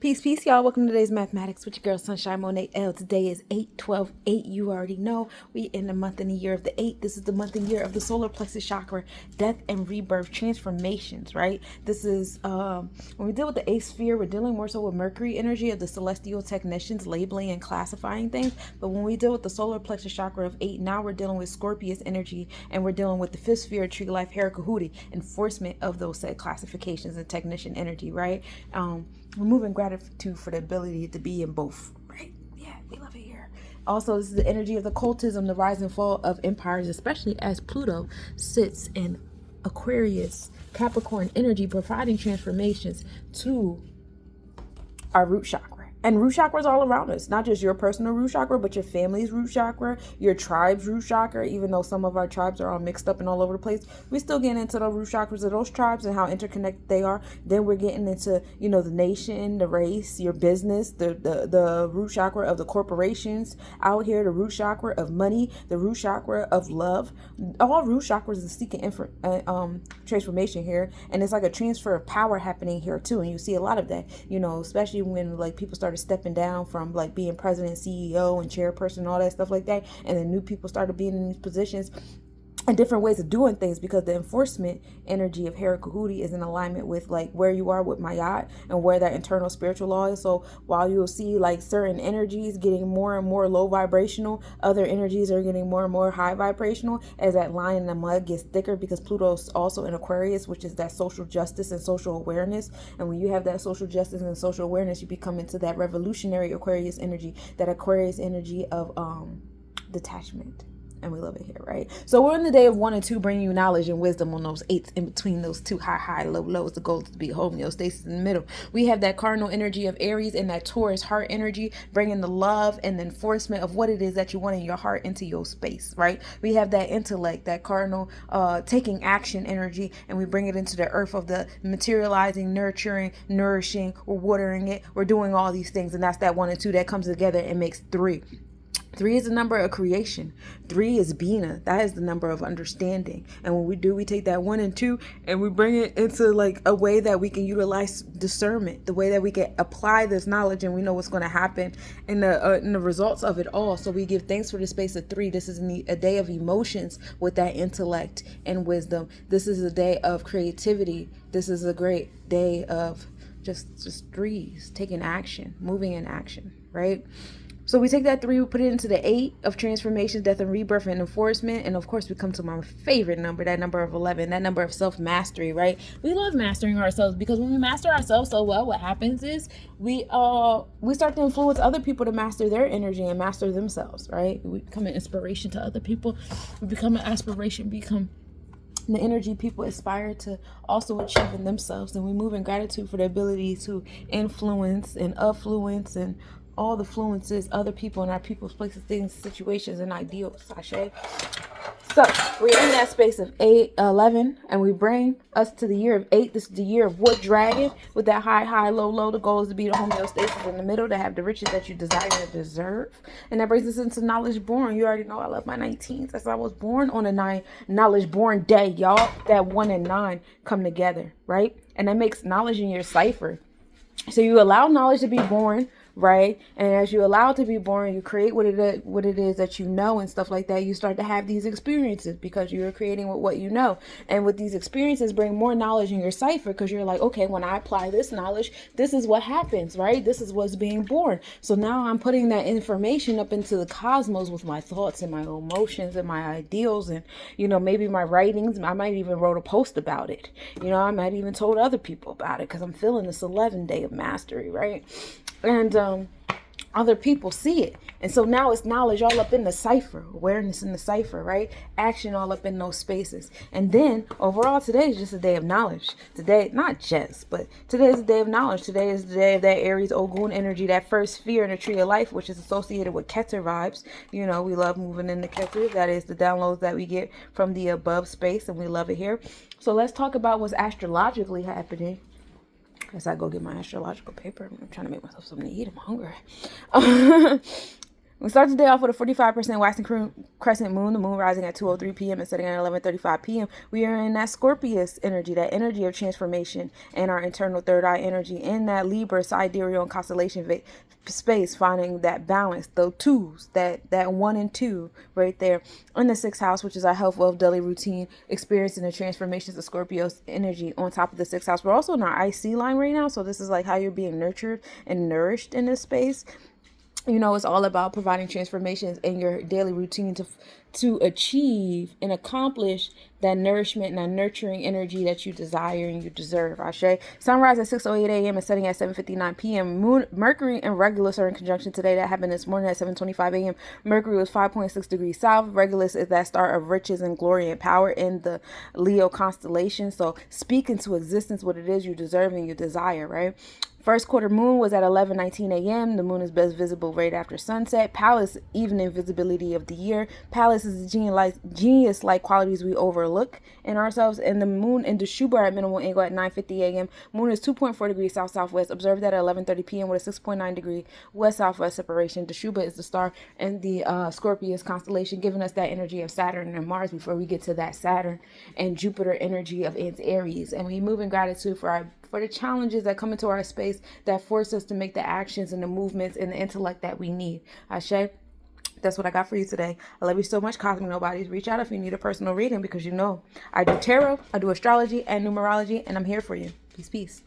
Peace, peace, y'all. Welcome to today's Mathematics with your girl, Sunshine Monet L. Today is 8/12/8. You already know we in the month and the year of the 8. This is the month and year of the solar plexus chakra, death and rebirth, transformations, right? This is, when we deal with the 8th sphere, we're dealing more so with Mercury energy of the celestial technicians, labeling and classifying things. But when we deal with the solar plexus chakra of 8, now we're dealing with Scorpius energy, and we're dealing with the 5th sphere, tree life, Herakahuti, enforcement of those said classifications and technician energy, right? Removing gratitude for the ability to be in both, right? Yeah, we love it here. Also, this is the energy of the cultism, the rise and fall of empires, especially as Pluto sits in Aquarius, Capricorn energy, providing transformations to our root chakra. And root chakra is all around us, not just your personal root chakra, but your family's root chakra, your tribe's root chakra. Even though some of our tribes are all mixed up and all over the place, we're still getting into the root chakras of those tribes and how interconnected they are. Then we're getting into, the nation, the race, your business, the root chakra of the corporations out here, the root chakra of money, the root chakra of love. All root chakras is seeking transformation here, and it's like a transfer of power happening here too. And you see a lot of that, especially when like people started stepping down from like being president, CEO, and chairperson, all that stuff like that, and then new people started being in these positions and different ways of doing things, because the enforcement energy of Herakahuti is in alignment with like where you are with Mayat and where that internal spiritual law is. So while you'll see like certain energies getting more and more low vibrational, other energies are getting more and more high vibrational as that line in the mud gets thicker, because Pluto's also in Aquarius, which is that social justice and social awareness. And when you have that social justice and social awareness, you become into that revolutionary Aquarius energy, that Aquarius energy of detachment. And we love it here, right? So we're in the day of 1 and 2, bringing you knowledge and wisdom on those 8s in between those 2 high, low, lows. The goal is to be homeostasis in the middle. We have that cardinal energy of Aries and that Taurus heart energy, bringing the love and the enforcement of what it is that you want in your heart into your space, right? We have that intellect, that cardinal taking action energy, and we bring it into the earth of the materializing, nurturing, nourishing. We're watering it. We're doing all these things, and that's that 1 and 2 that comes together and makes 3. 3 is the number of creation. 3 is Bina. That is the number of understanding. And when we do, we take that 1 and 2 and we bring it into like a way that we can utilize discernment, the way that we can apply this knowledge and we know what's going to happen in the results of it all. So we give thanks for the space of 3. This is a day of emotions with that intellect and wisdom. This is a day of creativity. This is a great day of just 3s, taking action, moving in action, right? So we take that 3, we put it into the 8 of transformations, death and rebirth and enforcement. And of course, we come to my favorite number, that number of 11, that number of self-mastery, right? We love mastering ourselves, because when we master ourselves so well, what happens is we start to influence other people to master their energy and master themselves, right? We become an inspiration to other people. We become an aspiration, become the energy people aspire to also achieve in themselves. And we move in gratitude for the ability to influence and affluence and all the fluences, other people in our people's places, things, situations, and ideals. Sashay. So we're in that space of 11, and we bring us to the year of 8. This is the year of Wood Dragon with that high, low, low. The goal is to be the homeostasis in the middle, to have the riches that you desire and deserve. And that brings us into knowledge born. You already know I love my 19s, as I was born on a knowledge born day, y'all. That 1 and 9 come together, right? And that makes knowledge in your cipher. So you allow knowledge to be born, right? And as you allow it to be born, you create what it is that you know and stuff like that. You start to have these experiences because you're creating with what you know. And with these experiences, bring more knowledge in your cipher, because you're like, okay, when I apply this knowledge, this is what happens, right? This is what's being born. So now I'm putting that information up into the cosmos with my thoughts and my emotions and my ideals and, maybe my writings. I might even wrote a post about it. I might even told other people about it, because I'm feeling this 11 day of mastery, right? And other people see it. And so now it's knowledge all up in the cipher, awareness in the cipher, right? Action all up in those spaces. And then overall, today is just a day of knowledge. Today, not just, but today is a day of knowledge. Today is the day of that Aries Ogun energy, that first sphere in the tree of life, which is associated with Keter vibes. We love moving in the Keter. That is the downloads that we get from the above space, and we love it here. So let's talk about what's astrologically happening. As I go get my astrological paper, I'm trying to make myself something to eat. I'm hungry. We start the day off with a 45% waxing crescent moon, the moon rising at 2:03 p.m. and setting at 11:35 p.m. We are in that Scorpius energy, that energy of transformation and our internal third eye energy, in that Libra, sidereal, and constellation space, finding that balance, the twos, that 1 and 2 right there in the 6th house, which is our health, wealth, daily routine, experiencing the transformations of Scorpio's energy on top of the 6th house. We're also in our IC line right now, so this is like how you're being nurtured and nourished in this space. You know, it's all about providing transformations in your daily routine to achieve and accomplish that nourishment and that nurturing energy that you desire and you deserve. Ashe. Sunrise at 6:08 a.m. and setting at 7:59 p.m. Mercury and Regulus are in conjunction today. That happened this morning at 7:25 a.m. Mercury was 5.6 degrees south. Regulus is that star of riches and glory and power in the Leo constellation. So speak into existence what it is you deserve and you desire, right? First quarter moon was at 11:19 a.m. The moon is best visible right after sunset. Palace, evening visibility of the year. Palace is the genius-like qualities we overlook in ourselves. And the moon in Dashuba at minimal angle at 9:50 a.m. Moon is 2.4 degrees south-southwest. Observed that at 11:30 p.m. with a 6.9 degree west-southwest separation. Dashuba is the star in the Scorpius constellation, giving us that energy of Saturn and Mars before we get to that Saturn and Jupiter energy of Aries. And we move in gratitude for the challenges that come into our space that force us to make the actions and the movements and the intellect that we need. Ashe. That's what I got for you today. I love you so much, Cosmic Nobodies. Reach out if you need a personal reading, because you know I do tarot, I do astrology and numerology, and I'm here for you. Peace, peace.